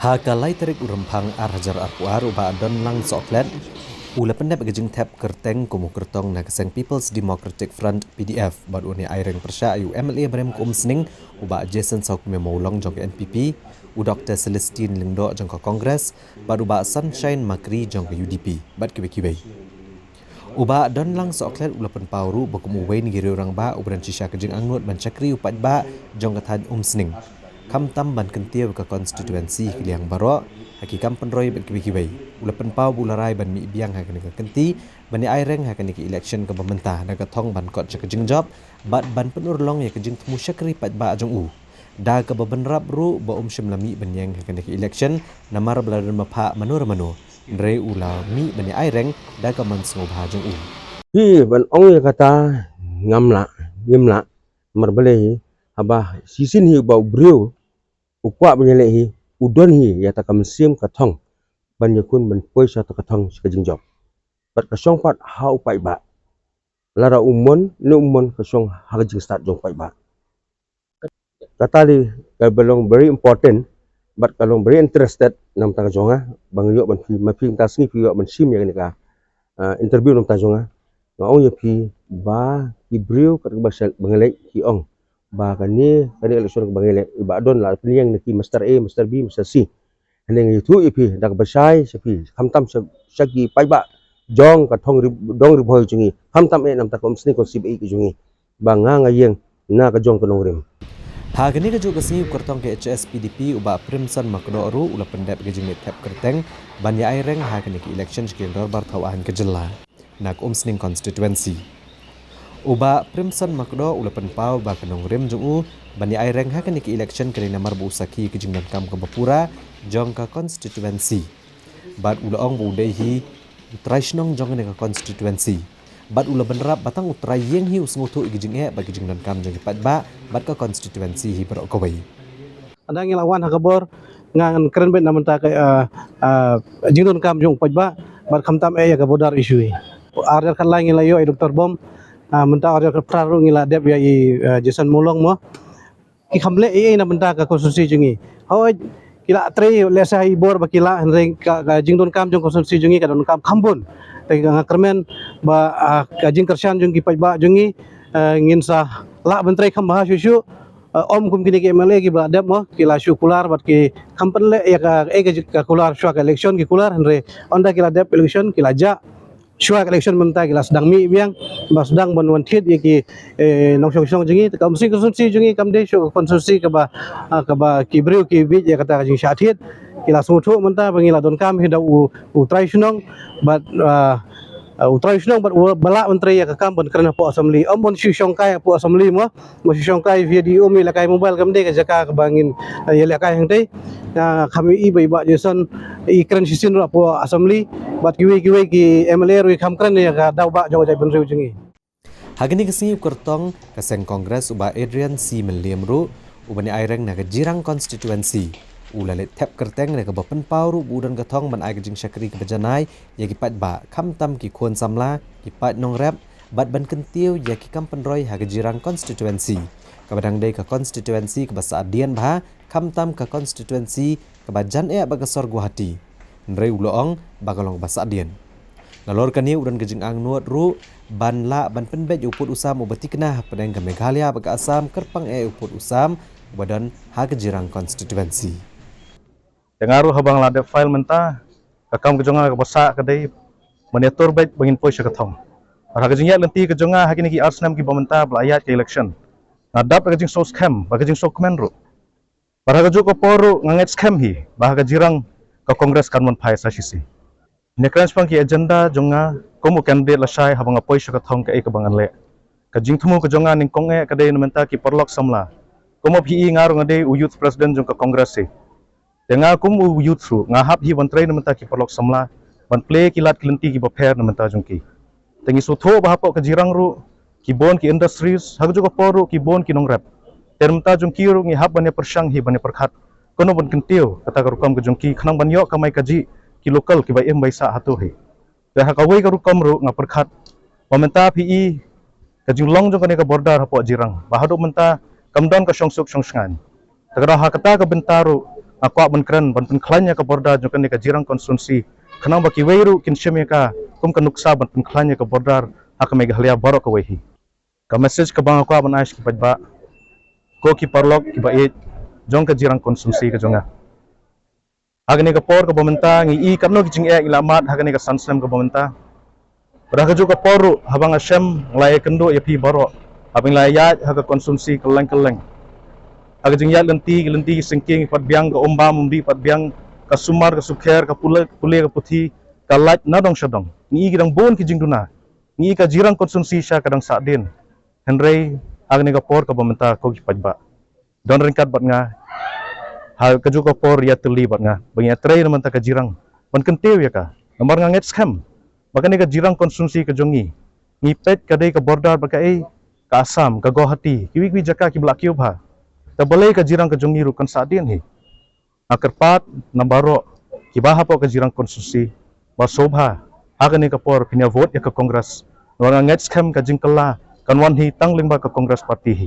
Hakalai terik urempang arhajar arpuar uba adon lang soklet ula pendep gejing tap kerteng kumu kertong na keseng People's Democratic Front PDF bad uni aireng persya ayu MLA barem kum sning uba Jason Sauk memolong jong NPP u Dr. Celestine Lingdo jong Kongres bad uba Sunshine Makri jong UDP bad kibe-kibe. Uba don lang soklet ula pen pauru bakum uwe ni giri orang ba ubran cisha kejing angnut ban cakri upat ba jong katad sning. Kam tam ban kentiu ke konstituensi Kiliang Barok hakikam penroi ban kibi-kibai ula penpau bularai ban mi biang hakan ke kenti bani aireng hakan ke election ke pemerintah na thong ban kot cakejing job bat ban penurlong ya kejing temu syakri pat ba jong u da ke bebenrap ru ba syamlami ban yang hakan ke election namar beladan mapha manur manu re ula mi bani aireng da ke man sngobha jong u hi ban ong ya kata ngimla marbale haba sisin hi ba brio ukwa banyale hi udon hi ya takam sim kathong ban yakun ban poisa ta kathong sekajing job bat kasong pat hau pai ba lara umon ni umon kasong hagajing start jong pai ba katali belong very important but kalong very interested nam ta jonga bang yo ban fi ma fi ta singi fi yo ban sim ya ni ka interview nam ta jonga ngau ya fi ba ki brio kat ba sel bangalai ki ong ba kani election ke bangai iba don la piliang neki master A master B master C heneng itu ipi dak basai sepi hamtam sagi paiba jong ka thong dong ri bhoi chungi hamtam e nam ta kom sni ko sib e ki chungi ba nga yeng na ka jong ko nong rim Hagani ke juga sini kertong ke HSPDP uba Primson Makdo ru ula pendep ke jingit tap kerteng ban ya aireng hagani ke election sekil dorbar tawahan ke jela nak sning konstituensi uba Primson Makdo ula penpau ba kenong rim jung ban ya aireng hagani ke election ke namar bu usaki ke jingdan kam ke bapura jong ka konstituensi bat ula ong bu dehi traishnong jong ke konstituensi bat ula benrap batang utrai yeng hi usngutu igijing bagi jing dan kam jong pat ba bat ka konstituensi hi berok kawai ada ngelawan hakabor ngan keren bet namenta ka jing dan kam jong pat ba bat khamtam ya ka bodar isu arder kan lai ngila yo Dr. Bom menta arder ka praru ngila dep ya Jason Molong mo ki khamle namenta ka konstitusi jingi hoi kila tre lesa ibor bakila henreng ka jing dan kam jong konstitusi jingi ka don kam khambun tega kermen ba kajing kersan jung ki ba jungi ngin sa la bentrei kham bah shu om kum kini ke MLA ki ba dep mo kila shu kular bat ki kampen le ya ka kular shu ka election ki kular henre onda kila dep election kila ja shu ka election menta kila sedang mi biang ba sedang ban wan thit ya ki nong shong jungi kam si konstitusi jungi kam de shu konstitusi ka ba ki breu ki bi ya kata jing sha thit kila sutu menta bangila don kam hida u tradisional but tradisional but balak menteri ya kam ban kerana po assembly mon shu shongkai po assembly mo shongkai video mi lakai mobile kam de ka jaka ka bangin ya lakai hang dei kami i ba Jason i keren sisin ra po assembly but kiwi ki MLA ru kam keren ya ka dau ba jong jai ben riu jingi hagani kesini kertong keseng kongres uba Adrian C. Meliam ru ubani aireng na jirang konstituensi ula let tap kerteng ne ka bapen pauru budan gathong ban ai jing syakri ke bajanai ya ki pat ba kham tam ki khon samla ki pat nong rap bat ban kentiu ya ki kam penroi ha jirang konstituensi ka badang dei ka konstituensi ke basa adian ba kham tam ka konstituensi ke bajan e ba gasor Guwahati nrei uloong bagalong basa adian nalor kani udan gejing ang nuat ru ban la ban penbet uput usam ubati kena pedang ke Meghalaya ba Assam kerpang uput usam badan ha jirang konstituensi dengaru habang lade file menta kakam kejonga ke bosak kedai monitor baik bangin poi syakathong harga jingya lenti kejonga hakini ki arsenam ki bamenta belayat ke election nadap ke jing so scam bagi jing so comment ru harga jo ko poru nganget scam hi bahaga jirang ke kongres kanmon phai sasisi nekrans pang ki agenda jonga komu candidate lasai habang poi syakathong ke bangan le ke jing thumu kejonga ning konge kedai menta ki perlok samla komu phi ngaru ngade youth president jong ke kongres si dengar kum youth ru ngahap hi bantrei namenta ki perlok samla ban play kilat kelenti ki baper namenta jongki tengi sutho bahapo ke jirang ru ki bon ki industries hag juga poru ki bon ki nongrap termenta jongki ru ngi hap bane persang hi bane perkhat kono bon kentiu kata karukam ke jongki khnang ban yo kamai kaji ki lokal ki bai em bai sa hatu hi dah kawai karukam ru nga perkhat momenta pi ke jinglong jong kane ka border hapo jirang bahado menta kamdon ka songsuk songsangan tagara hakata ka bentaru Aku ban keren ban penklanya ke borda jokan ka jirang konstitusi kenang baki weiru kin syemeka kum kan nuksa ban penklanya ke bordar hak mega halia baro ka wehi ka message ka bang aku ban aish ki pajba ko ki parlok ki bait jong ka jirang konstitusi ka jonga agni ka por ka bomenta ngi I kapno ki jing e ilamat hagani ka sanslam ka bomenta pada ka juga poru habang asyam nglai kendo ya pi baro abing layat hak konsumsi keleng-keleng aga jingyat lenti singking pat biang ka omba mumbi pat biang ka sumar ka sukher ka pule ka puthi ka lait nadong syadong ni gidang bon ki jingduna ni ka jirang konsumsi sya kadang sadin henry agni ka por ka bomenta ko ki pajba don ringkat bat nga hal ka juga por ya teli bat nga bangi atrai naman ta ka jirang ban kentew ya ka nomor nga nget scam bakani ka jirang konsumsi ka jongi ngipet ka dei ka bordar bakai ka Assam ka Guwahati kiwi jaka ki blakyo bha tabalay ka jirang ka jongi ru kan sadin hi akarpat nambaro kibaha po ka jirang konstitusi basobha agani ka por pinya vote ya ka kongres wanga ngets kam ka jingkala kanwan hi tangling ba ka kongres parti hi